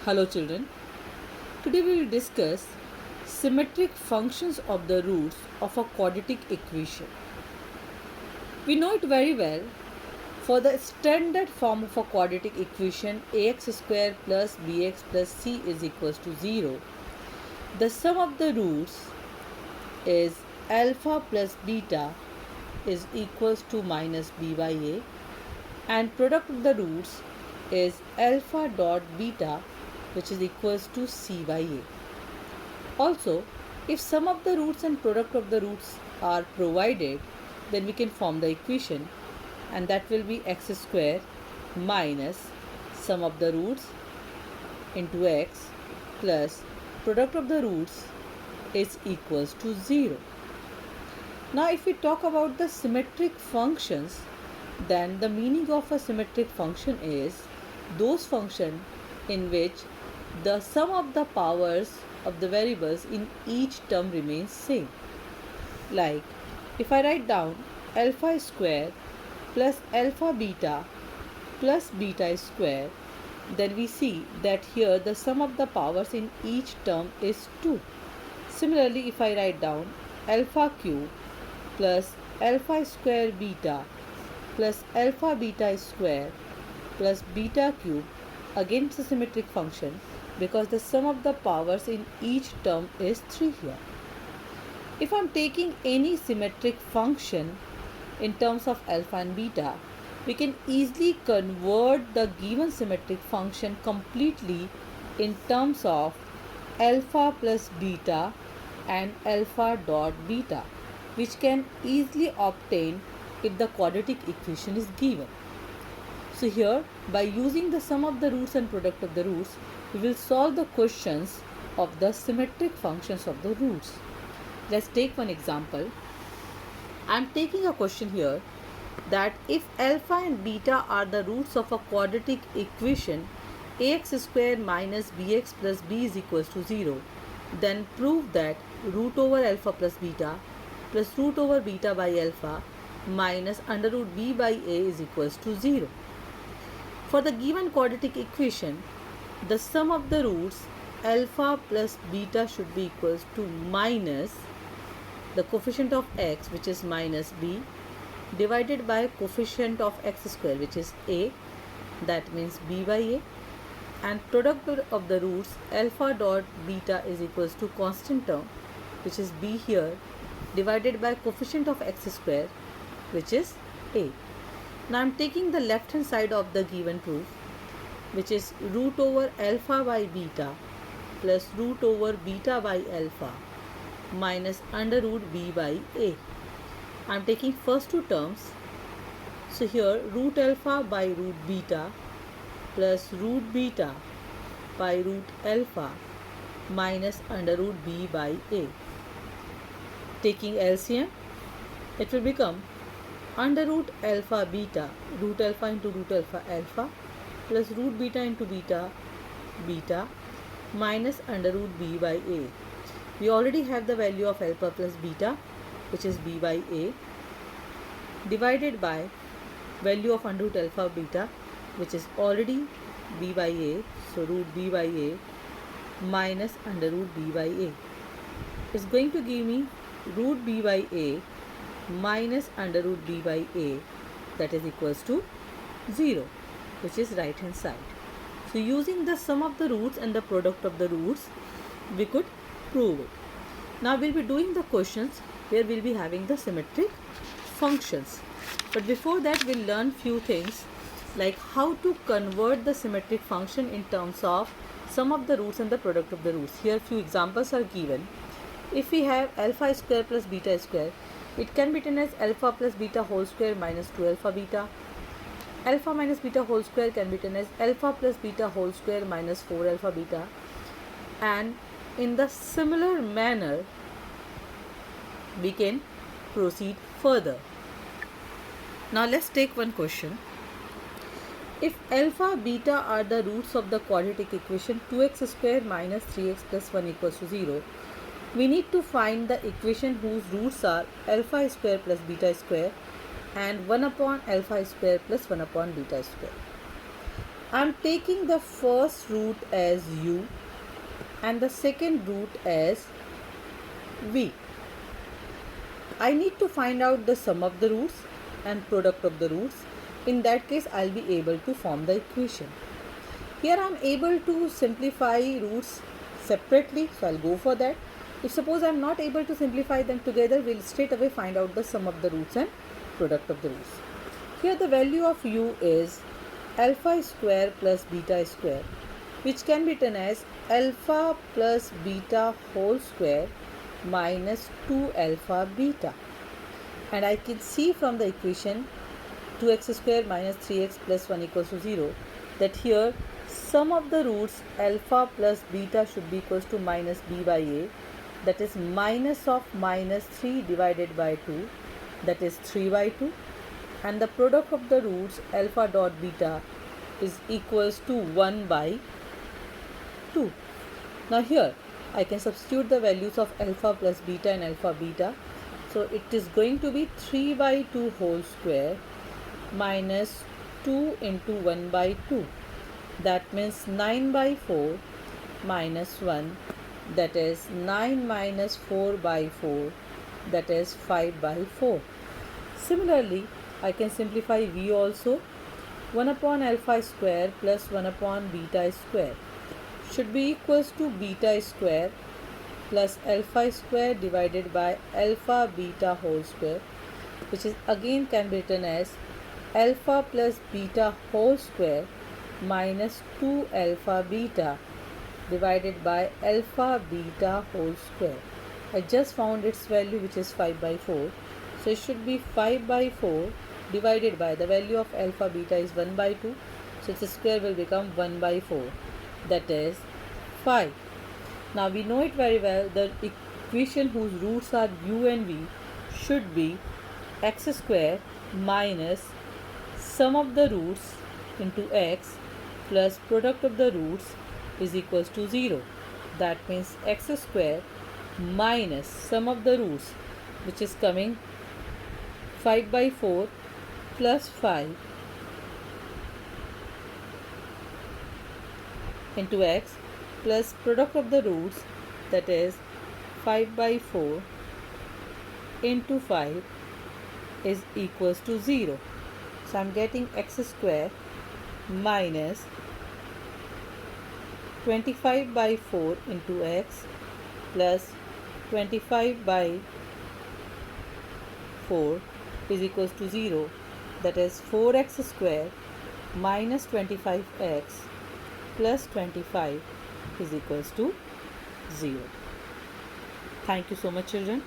Hello children. Today we will discuss symmetric functions of the roots of a quadratic equation. We know it very well. For the standard form of a quadratic equation ax square plus bx plus c is equals to 0, the sum of the roots is alpha plus beta is equals to minus b by a, and product of the roots is alpha dot beta, which is equals to c by a. Also, if sum of the roots and product of the roots are provided, then we can form the equation, and that will be x square minus sum of the roots into x plus product of the roots is equals to 0. Now if we talk about the symmetric functions, then the meaning of a symmetric function is those functions in which the sum of the powers of the variables in each term remains same. Like if I write down alpha square plus alpha beta plus beta square, then we see that here the sum of the powers in each term is 2. Similarly, if I write down alpha cube plus alpha square beta plus alpha beta square plus beta cube, again it's a symmetric function because the sum of the powers in each term is 3 here. If I am taking any symmetric function in terms of alpha and beta, we can easily convert the given symmetric function completely in terms of alpha plus beta and alpha dot beta, which can easily obtain if the quadratic equation is given. So here, by using the sum of the roots and product of the roots, we will solve the questions of the symmetric functions of the roots. Let's take one example. I am taking a question here that if alpha and beta are the roots of a quadratic equation ax square minus bx plus b is equals to 0, then prove that root over alpha plus beta plus root over beta by alpha minus under root b by a is equals to 0. For the given quadratic equation, the sum of the roots alpha plus beta should be equals to minus the coefficient of x, which is minus b, divided by coefficient of x square, which is a, that means b by a, and product of the roots alpha dot beta is equals to constant term, which is b here, divided by coefficient of x square, which is a. Now I am taking the left hand side of the given proof, which is root over alpha by beta plus root over beta by alpha minus under root b by a. I am taking first two terms. So here root alpha by root beta plus root beta by root alpha minus under root b by a. Taking LCM, it will become under root alpha beta, root alpha into root alpha alpha plus root beta into beta beta minus under root b by a. We already have the value of alpha plus beta, which is b by a, divided by value of under root alpha beta, which is already b by a, so root b by a minus under root b by a is going to give me root b by a minus under root b by a, that is equals to 0, which is right hand side. So using the sum of the roots and the product of the roots, we could prove it. Now we'll be doing the questions where we'll be having the symmetric functions. But before that, we'll learn few things like how to convert the symmetric function in terms of sum of the roots and the product of the roots. Here few examples are given. If we have alpha square plus beta square, it can be written as alpha plus beta whole square minus 2 alpha beta. Alpha minus beta whole square can be written as alpha plus beta whole square minus 4 alpha beta. And in the similar manner, we can proceed further. Now let's take one question. If alpha beta are the roots of the quadratic equation 2x square minus 3x plus 1 equals to 0, we need to find the equation whose roots are alpha square plus beta square and 1 upon alpha square plus 1 upon beta square. I'm taking the first root as u and the second root as v. I need to find out the sum of the roots and product of the roots. In that case, I'll be able to form the equation. Here I'm able to simplify roots separately, so I'll go for that. If suppose I'm not able to simplify them together, we'll straight away find out the sum of the roots and product of the roots. Here the value of u is alpha square plus beta square, which can be written as alpha plus beta whole square minus 2 alpha beta. And I can see from the equation 2x square minus 3x plus 1 equals to 0 that here sum of the roots alpha plus beta should be equals to minus b by a, that is minus of minus 3 divided by 2, that is 3 by 2, and the product of the roots alpha dot beta is equals to 1 by 2. Now here I can substitute the values of alpha plus beta and alpha beta. So it is going to be 3 by 2 whole square minus 2 into 1 by 2. That means 9 by 4 minus 1, that is 9 minus 4 by 4, that is 5 by 4. Similarly, I can simplify v also. 1 upon alpha square plus 1 upon beta square should be equals to beta square plus alpha square divided by alpha beta whole square, which is again can be written as alpha plus beta whole square minus 2 alpha beta divided by alpha beta whole square. I just found its value, which is 5 by 4. So it should be 5 by 4 divided by the value of alpha beta is 1 by 2. So its square will become 1 by 4, that is 5. Now we know it very well, the equation whose roots are u and v should be x square minus sum of the roots into x plus product of the roots is equals to 0. That means x square minus sum of the roots, which is coming 5 by 4 plus 5 into x plus product of the roots, that is 5 by 4 into 5 is equals to 0. So I am getting x square minus 25 by 4 into x plus 25 by 4 is equals to 0, that is 4x square minus 25x plus 25 is equals to 0. Thank you so much, children.